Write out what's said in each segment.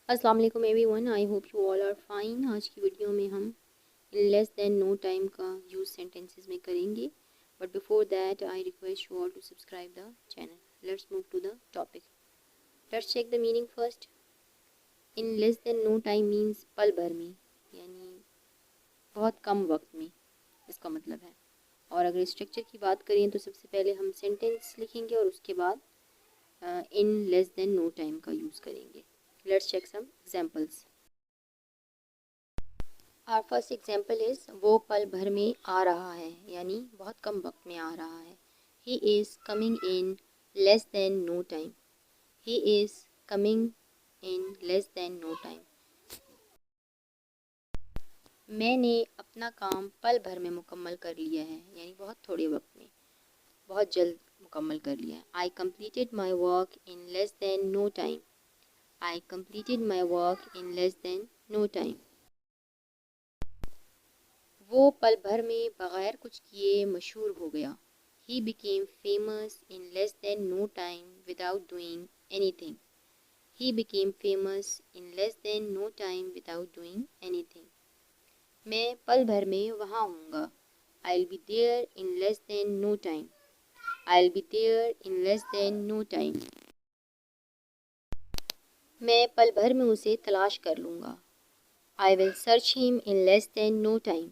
अस्सलाम वालेकुम everyone, I hope you all are fine. आज की वीडियो में हम in less than no time का यूज़ सेंटेंसेस में करेंगे, but before that I request you all to subscribe the channel. Let's move to the topic. Let's check the meaning first. In less than no time means पल भर में, यानी बहुत कम वक्त में, इसका मतलब है। और अगर स्ट्रक्चर की बात करें तो सबसे पहले हम सेंटेंस लिखेंगे और उसके बाद in less than no time का यूज़ करेंगे। Let's check some examples. Our first example is वो पल भर में आ रहा है, यानी बहुत कम वक्त में आ रहा है। He is coming in less than no time. He is coming in less than no time. मैंने अपना काम पल भर में मुकम्मल कर लिया है, यानी बहुत थोड़े वक्त में, बहुत जल्द मुकम्मल कर लिया है। I completed my work in less than no time. I completed my work in less than no time. वो पल भर में बग़ैर कुछ किए मशहूर हो गया। He became famous in less than no time without doing anything. He became famous in less than no time without doing anything. मैं पल भर में वहाँ हूँगा। I'll be there in less than no time. I'll be there in less than no time. मैं पल भर में उसे तलाश कर लूँगा। I will search him in less than no time.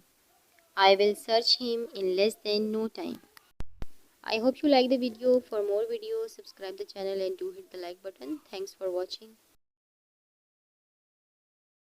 I will search him in less than no time. I hope you like the video. For more videos, subscribe the channel and do hit the like button. Thanks for watching.